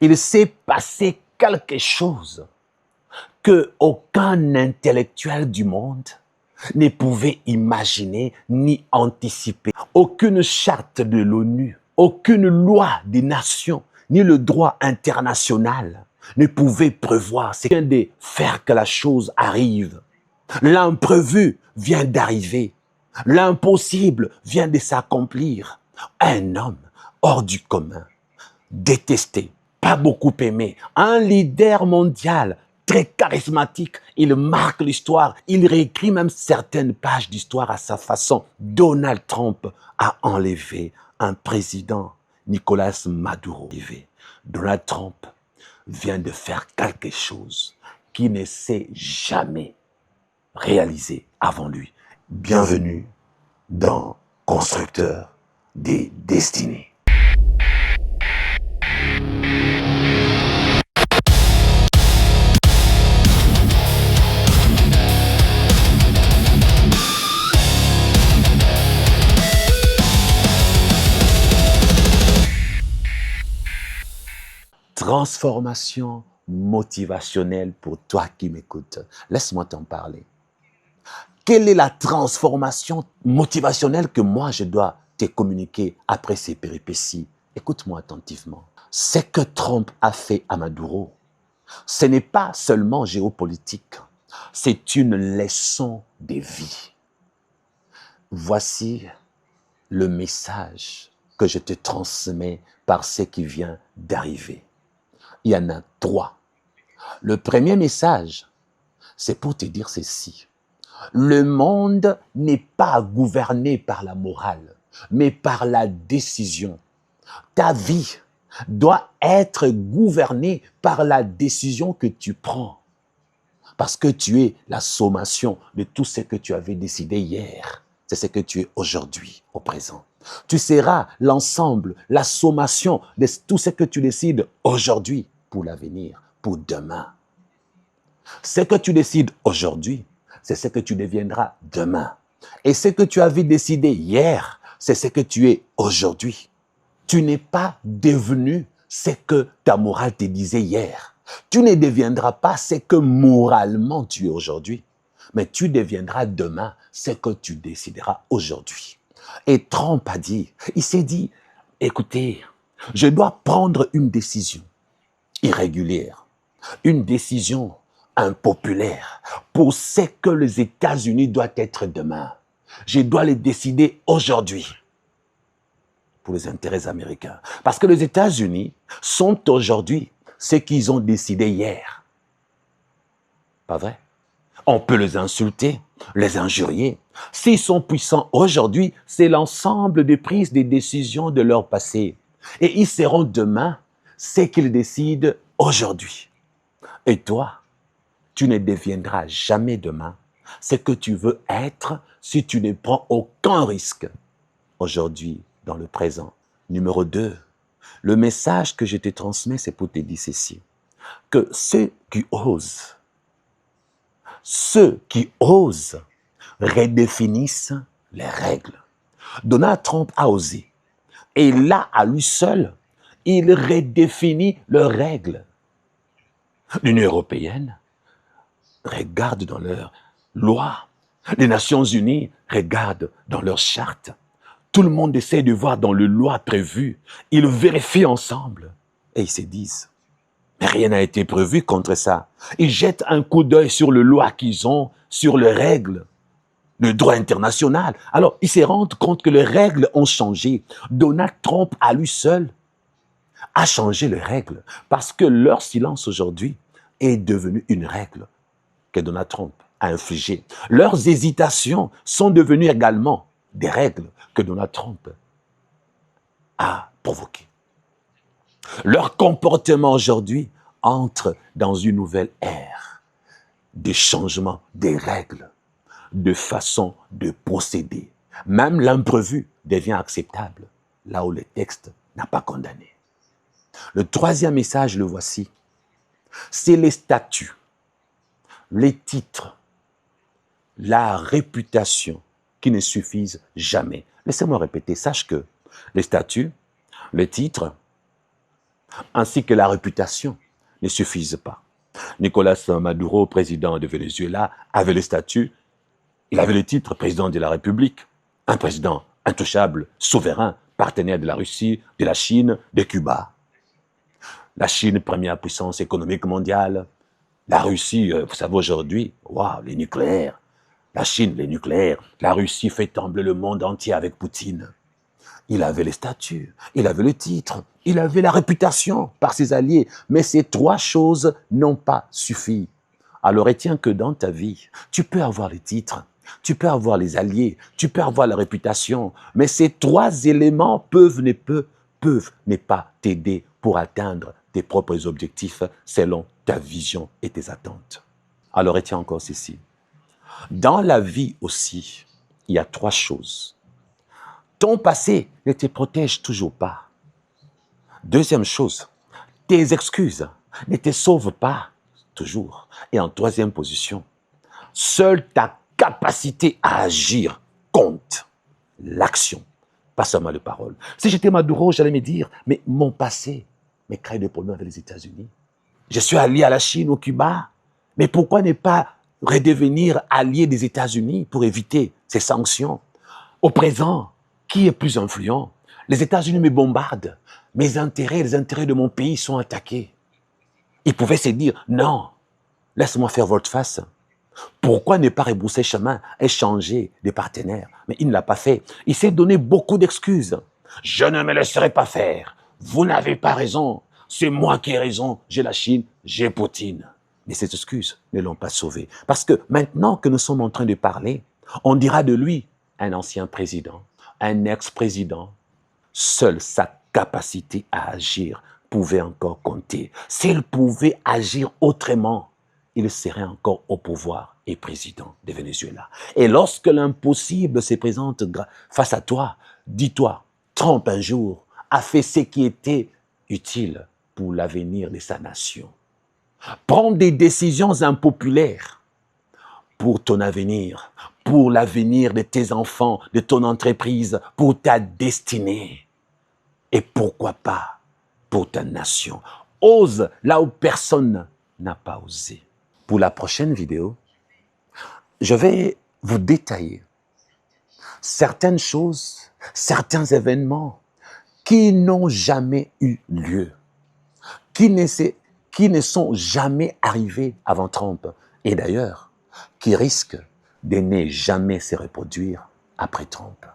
Il s'est passé quelque chose que aucun intellectuel du monde ne pouvait imaginer ni anticiper. Aucune charte de l'ONU, aucune loi des nations, ni le droit international ne pouvait prévoir. C'est vient de faire que la chose arrive. L'imprévu vient d'arriver. L'impossible vient de s'accomplir. Un homme hors du commun, détesté, pas beaucoup aimé, un leader mondial, très charismatique, il marque l'histoire, il réécrit même certaines pages d'histoire à sa façon. Donald Trump a enlevé un président, Nicolas Maduro. Donald Trump vient de faire quelque chose qui ne s'est jamais réalisé avant lui. Bienvenue dans Constructeur des Destinées. Transformation motivationnelle pour toi qui m'écoutes. Laisse-moi t'en parler. Quelle est la transformation motivationnelle que moi je dois te communiquer après ces péripéties? Écoute-moi attentivement. Ce que Trump a fait à Maduro, ce n'est pas seulement géopolitique, c'est une leçon de vie. Voici le message que je te transmets par ce qui vient d'arriver. Il y en a 3. Le premier message, c'est pour te dire ceci. Le monde n'est pas gouverné par la morale, mais par la décision. Ta vie doit être gouvernée par la décision que tu prends. Parce que tu es la sommation de tout ce que tu avais décidé hier. C'est ce que tu es aujourd'hui, au présent. Tu seras l'ensemble, la sommation de tout ce que tu décides aujourd'hui pour l'avenir, pour demain. Ce que tu décides aujourd'hui, c'est ce que tu deviendras demain. Et ce que tu avais décidé hier, c'est ce que tu es aujourd'hui. Tu n'es pas devenu ce que ta morale te disait hier. Tu ne deviendras pas ce que moralement tu es aujourd'hui. Mais tu deviendras demain ce que tu décideras aujourd'hui. Et Trump a dit, il s'est dit, écoutez, je dois prendre une décision irrégulière, une décision impopulaire pour ce que les États-Unis doivent être demain. Je dois le décider aujourd'hui pour les intérêts américains. Parce que les États-Unis sont aujourd'hui ce qu'ils ont décidé hier. Pas vrai? On peut les insulter, les injurier. S'ils sont puissants aujourd'hui, c'est l'ensemble des prises des décisions de leur passé. Et ils seront demain ce qu'ils décident aujourd'hui. Et toi, tu ne deviendras jamais demain ce que tu veux être si tu ne prends aucun risque aujourd'hui, dans le présent. Numéro 2, le message que je te transmets, c'est pour te dire ceci, que ceux qui osent redéfinissent les règles. Donald Trump a osé. Et là, à lui seul, il redéfinit leurs règles. L'Union européenne regarde dans leurs lois. Les Nations unies regardent dans leurs chartes. Tout le monde essaie de voir dans les lois prévues. Ils vérifient ensemble. Et ils se disent, mais rien n'a été prévu contre ça. Ils jettent un coup d'œil sur les lois qu'ils ont, sur les règles, le droit international. Alors, ils se rendent compte que les règles ont changé. Donald Trump, à lui seul, a changé les règles parce que leur silence aujourd'hui est devenu une règle que Donald Trump a infligée. Leurs hésitations sont devenues également des règles que Donald Trump a provoquées. Leur comportement aujourd'hui entre dans une nouvelle ère de changement des règles, de façon de procéder. Même l'imprévu devient acceptable, là où le texte n'a pas condamné. Le troisième message, le voici. C'est les statuts, les titres, la réputation qui ne suffisent jamais. Laissez-moi répéter, sache que les statuts, les titres, ainsi que la réputation ne suffisent pas. Nicolas Maduro, président de Venezuela, avait le statut, il avait le titre président de la République, un président intouchable, souverain, partenaire de la Russie, de la Chine, de Cuba. La Chine, première puissance économique mondiale. La Russie, vous savez aujourd'hui, waouh, les nucléaires. La Chine, les nucléaires. La Russie fait trembler le monde entier avec Poutine. Il avait les statuts, il avait le titre, il avait la réputation par ses alliés. Mais ces trois choses n'ont pas suffi. Alors retiens que dans ta vie, tu peux avoir les titres, tu peux avoir les alliés, tu peux avoir la réputation, mais ces trois éléments peuvent ne pas t'aider pour atteindre tes propres objectifs selon ta vision et tes attentes. Alors retiens encore ceci. Dans la vie aussi, il y a trois choses. Ton passé ne te protège toujours pas. Deuxième chose, tes excuses ne te sauvent pas toujours. Et en troisième position, seule ta capacité à agir compte. L'action, pas seulement les paroles. Si j'étais Maduro, j'allais me dire, mais mon passé me crée des problèmes avec les États-Unis. Je suis allié à la Chine, au Cuba, mais pourquoi ne pas redevenir allié des États-Unis pour éviter ces sanctions? Au présent, qui est plus influent? Les États-Unis me bombardent. Mes intérêts, les intérêts de mon pays sont attaqués. Ils pouvaient se dire, non, laisse-moi faire votre face. Pourquoi ne pas rebrousser chemin et changer de partenaire? Mais il ne l'a pas fait. Il s'est donné beaucoup d'excuses. Je ne me laisserai pas faire. Vous n'avez pas raison. C'est moi qui ai raison. J'ai la Chine, j'ai Poutine. Mais ces excuses ne l'ont pas sauvé. Parce que maintenant que nous sommes en train de parler, on dira de lui un ancien président, un ex-président. Seule sa capacité à agir pouvait encore compter. S'il pouvait agir autrement, il serait encore au pouvoir et président de Venezuela. Et lorsque l'impossible se présente face à toi, dis-toi, Trump un jour a fait ce qui était utile pour l'avenir de sa nation. Prends des décisions impopulaires pour ton avenir, pour l'avenir de tes enfants, de ton entreprise, pour ta destinée. Et pourquoi pas pour ta nation. Ose là où personne n'a pas osé. Pour la prochaine vidéo, je vais vous détailler certaines choses, certains événements qui n'ont jamais eu lieu, qui ne sont jamais arrivés avant Trump et d'ailleurs qui risquent de ne jamais se reproduire après Trump.